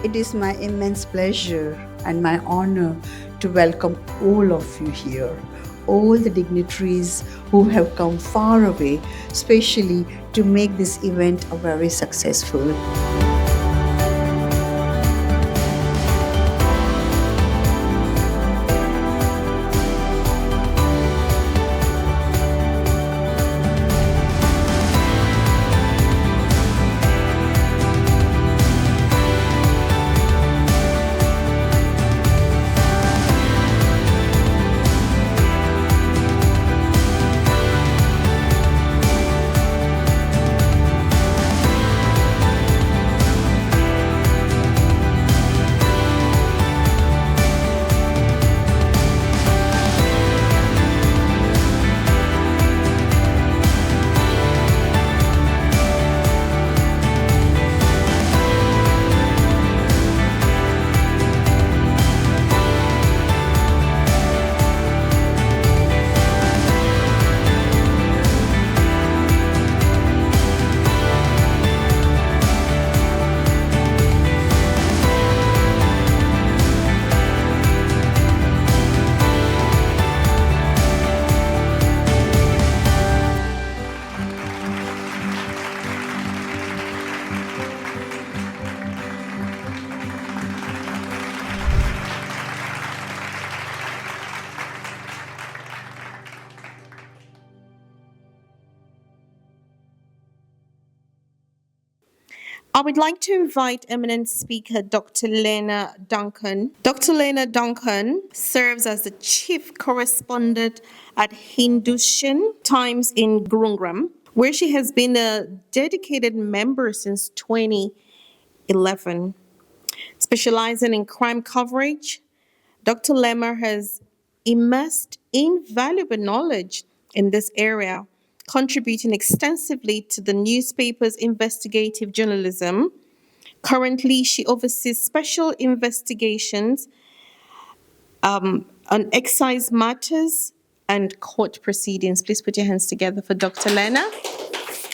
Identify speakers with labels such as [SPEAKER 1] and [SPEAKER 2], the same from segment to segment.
[SPEAKER 1] It is my immense pleasure and my honor to welcome all of you here, all the dignitaries who have come far away, especially to make this event a very successful.
[SPEAKER 2] I would like to invite eminent speaker Dr. Lena Duncan. Dr. Lena Duncan serves as the chief correspondent at Hindustan Times in Gurugram, where she has been a dedicated member since 2011. Specializing in crime coverage, Dr. Lemmer has immersed invaluable knowledge in this area, contributing extensively to the newspaper's investigative journalism. Currently, she oversees special investigations on excise matters and court proceedings. Please put your hands together for Dr. Lena.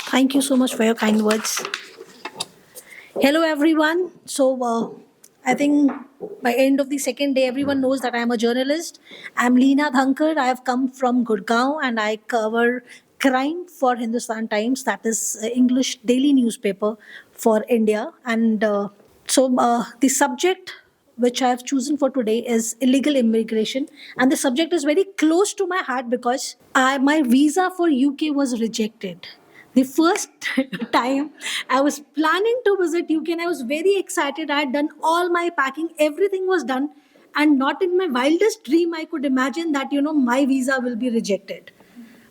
[SPEAKER 3] Thank you so much for your kind words. Hello, everyone. I think by end of the second day, everyone knows that I am a journalist. I'm Leena Dhankar. I have come from Gurgaon and I cover crime for Hindustan Times, that is English daily newspaper for India. The subject which I have chosen for today is illegal immigration, and the subject is very close to my heart because my visa for UK was rejected. The first time I was planning to visit UK, and I was very excited. I had done all my packing, everything was done, and not in my wildest dream I could imagine that my visa will be rejected.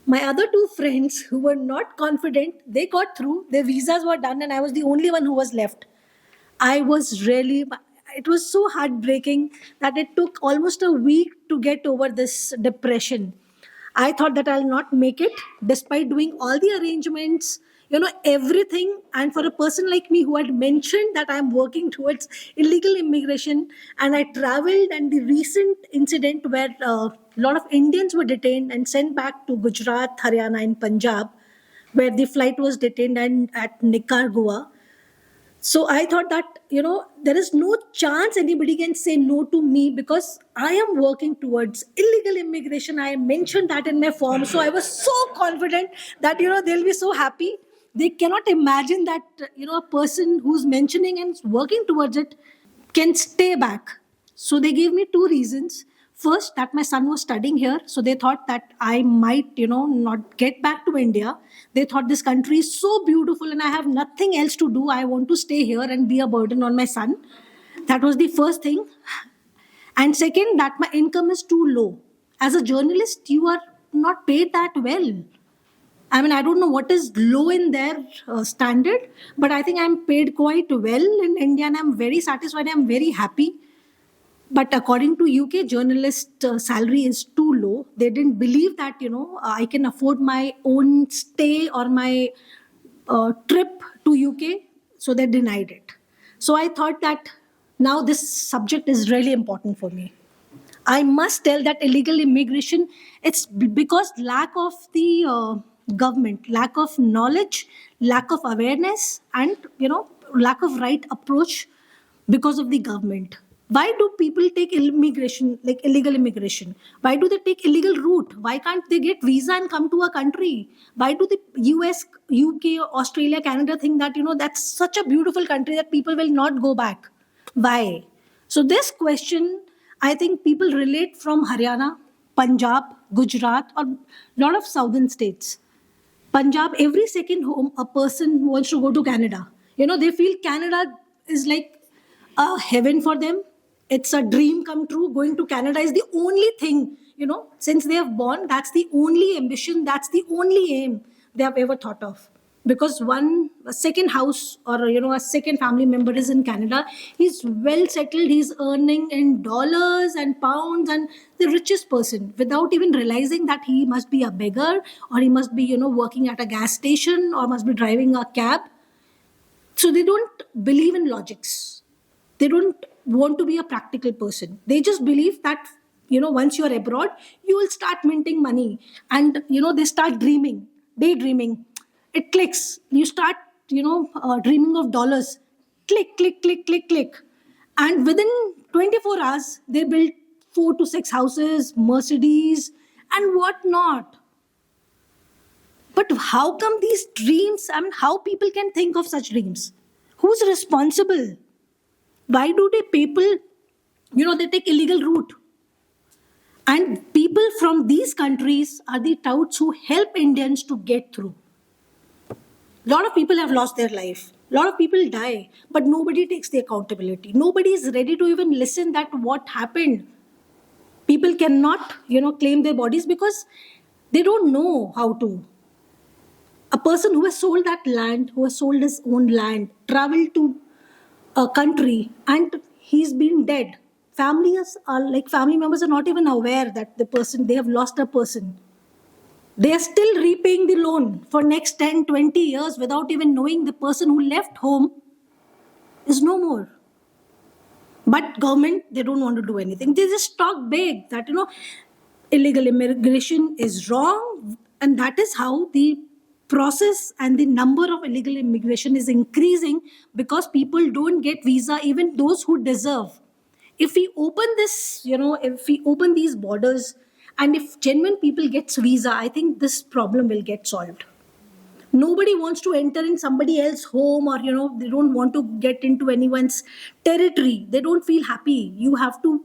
[SPEAKER 3] My other two friends who were not confident, they got through, their visas were done, and I was the only one who was left. I was really, it was so heartbreaking that it took almost a week to get over this depression. I thought that I'll not make it despite doing all the arrangements, everything. And for a person like me who had mentioned that I'm working towards illegal immigration, and I traveled, and the recent incident where a lot of Indians were detained and sent back to Gujarat, Haryana, and Punjab, where the flight was detained and at Nicaragua. So I thought that, there is no chance anybody can say no to me because I am working towards illegal immigration. I mentioned that in my form. So I was so confident that, they'll be so happy. They cannot imagine that, a person who's mentioning and working towards it can stay back. So they gave me two reasons. First, that my son was studying here, so they thought that I might, not get back to India. They thought this country is so beautiful and I have nothing else to do. I want to stay here and be a burden on my son. That was the first thing. And second, that my income is too low. As a journalist, you are not paid that well. I mean, I don't know what is low in their standard, but I think I'm paid quite well in India and I'm very satisfied. I'm very happy. But according to UK, journalist salary is too low. They didn't believe that, I can afford my own stay or my trip to UK. So they denied it. So I thought that now this subject is really important for me. I must tell that illegal immigration, it's because lack of the government, lack of knowledge, lack of awareness, and lack of right approach because of the government. Why do people take immigration, like illegal immigration? Why do they take illegal route? Why can't they get visa and come to a country? Why do the US, UK, Australia, Canada think that, that's such a beautiful country that people will not go back? Why? So this question, I think people relate from Haryana, Punjab, Gujarat, or lot of southern states. Punjab, every second home, a person wants to go to Canada. They feel Canada is like a heaven for them. It's a dream come true. Going to Canada is the only thing, since they have born, that's the only ambition, that's the only aim they have ever thought of. Because a second house or, a second family member is in Canada, he's well settled, he's earning in dollars and pounds and the richest person without even realizing that he must be a beggar or he must be, working at a gas station or must be driving a cab. So they don't believe in logics. They don't want to be a practical person. They just believe that, once you're abroad, you will start minting money and, they start daydreaming. It clicks. You start, dreaming of dollars. Click, click, click, click, click. And within 24 hours, they build 4 to 6 houses, Mercedes, and whatnot. But how come these dreams, how people can think of such dreams? Who's responsible? Why do people, they take illegal route? And people from these countries are the touts who help Indians to get through. A lot of people have lost their life. A lot of people die, but nobody takes the accountability. Nobody is ready to even listen that what happened. People cannot, claim their bodies because they don't know how to. A person who has sold that land, who has sold his own land, traveled to a country and he's been dead. Family members are not even aware that they have lost a person. They are still repaying the loan for next 10, 20 years without even knowing the person who left home is no more. But government, they don't want to do anything. They just talk big that, illegal immigration is wrong. And that is how the process and the number of illegal immigration is increasing because people don't get visa, even those who deserve. If we open this, if we open these borders, and if genuine people gets visa, I think this problem will get solved. Nobody wants to enter in somebody else's home or, they don't want to get into anyone's territory. They don't feel happy. You have to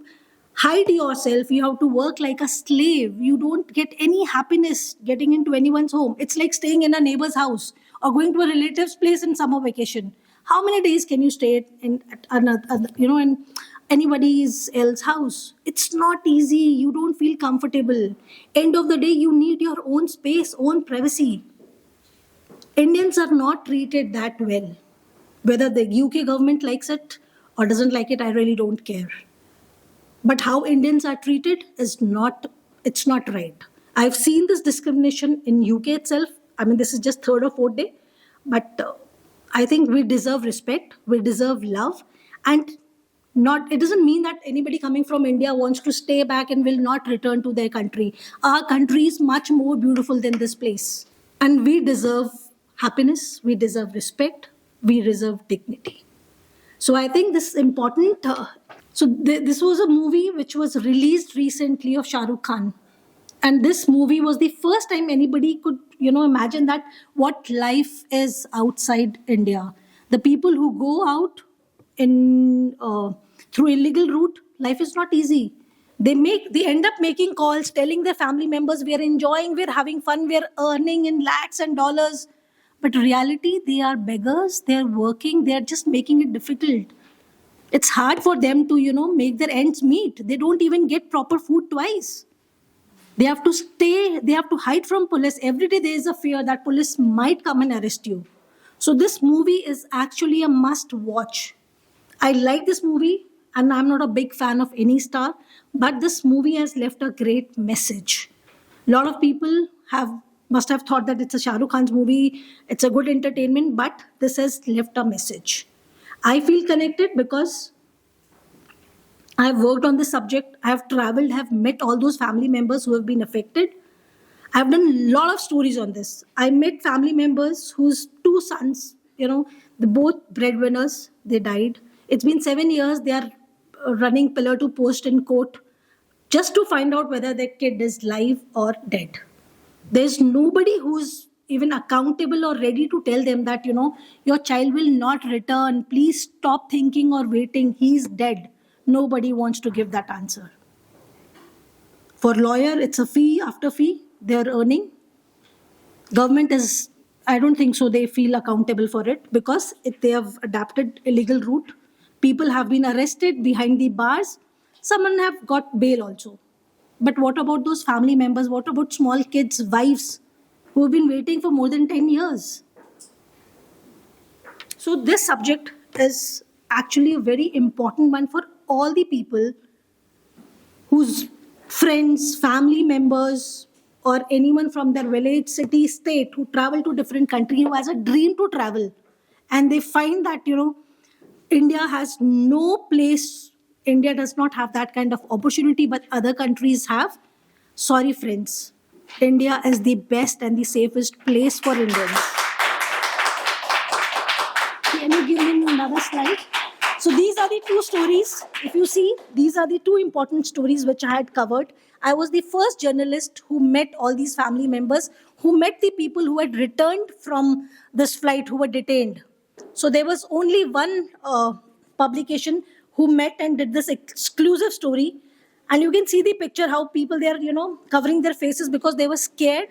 [SPEAKER 3] hide yourself. You have to work like a slave. You don't get any happiness getting into anyone's home. It's like staying in a neighbor's house or going to a relative's place in summer vacation. How many days can you stay in anybody else's house? It's not easy. You don't feel comfortable. End of the day, you need your own space, own privacy. Indians are not treated that well. Whether the UK government likes it or doesn't like it, I really don't care. But how Indians are treated it's not right. I've seen this discrimination in UK itself. This is just third or fourth day. But I think we deserve respect. We deserve love. And it doesn't mean that anybody coming from India wants to stay back and will not return to their country. Our country is much more beautiful than this place. And we deserve happiness, we deserve respect, we deserve dignity. So I think this is important. This was a movie which was released recently of Shah Rukh Khan. And this movie was the first time anybody could, imagine that what life is outside India. The people who go out through illegal route, life is not easy. They end up making calls, telling their family members, we are enjoying, we're having fun, we're earning in lakhs and dollars. But reality, they are beggars, they're working, they're just making it difficult. It's hard for them to, make their ends meet. They don't even get proper food twice. They have to stay, they have to hide from police. Every day there is a fear that police might come and arrest you. So this movie is actually a must watch. I like this movie and I'm not a big fan of any star, but this movie has left a great message. A lot of people must have thought that it's a Shah Rukh Khan's movie, it's a good entertainment, but this has left a message. I feel connected because I have worked on this subject. I have traveled, have met all those family members who have been affected. I've done a lot of stories on this. I met family members whose 2 sons, the both breadwinners, they died. It's been 7 years. They are running pillar to post in court just to find out whether their kid is live or dead. There's nobody who's even accountable or ready to tell them that, your child will not return. Please stop thinking or waiting. He's dead. Nobody wants to give that answer. For lawyer, it's a fee after fee they're earning. Government is, I don't think so, they feel accountable for it because they have adapted illegal route. People have been arrested behind the bars. Some have got bail also. But what about those family members? What about small kids, wives who have been waiting for more than 10 years? So this subject is actually a very important one for all the people whose friends, family members, or anyone from their village, city, state who travel to different country, who has a dream to travel, and they find that, India has no place, India does not have that kind of opportunity, but other countries have. Sorry, friends. India is the best and the safest place for Indians. Can you give me another slide? So these are the two stories. If you see, these are the two important stories which I had covered. I was the first journalist who met all these family members, who met the people who had returned from this flight, who were detained. So there was only one publication who met and did this exclusive story. And you can see the picture, how people they are, covering their faces because they were scared.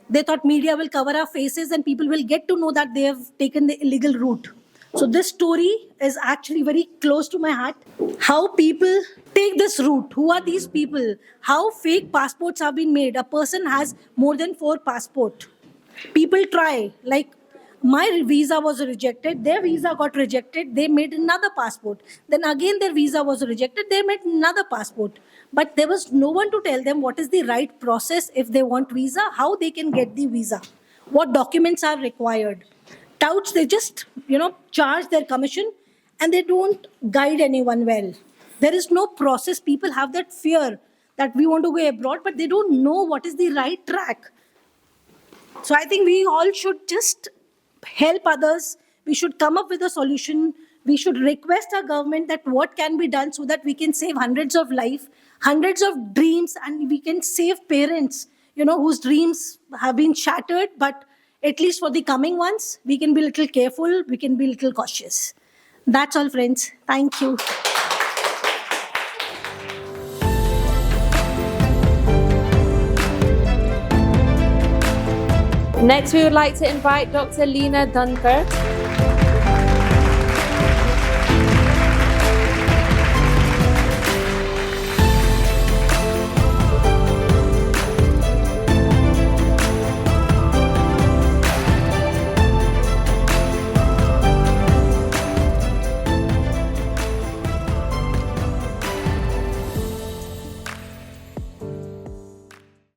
[SPEAKER 3] They thought media will cover our faces and people will get to know that they have taken the illegal route. So this story is actually very close to my heart. How people take this route. Who are these people? How fake passports have been made. A person has more than 4 passports. People try, like my visa was rejected, their visa got rejected, they made another passport. Then again their visa was rejected, they made another passport. But there was no one to tell them what is the right process if they want visa, how they can get the visa, what documents are required. Touts, they just, charge their commission and they don't guide anyone well. There is no process. People have that fear that we want to go abroad, but they don't know what is the right track. So I think we all should just help others. We should come up with a solution. We should request our government that what can be done so that we can save hundreds of lives, hundreds of dreams, and we can save parents, whose dreams have been shattered. But at least for the coming ones, we can be a little careful. We can be a little cautious. That's all, friends. Thank you.
[SPEAKER 4] Next, we would like to invite Dr. Leena Dhankar.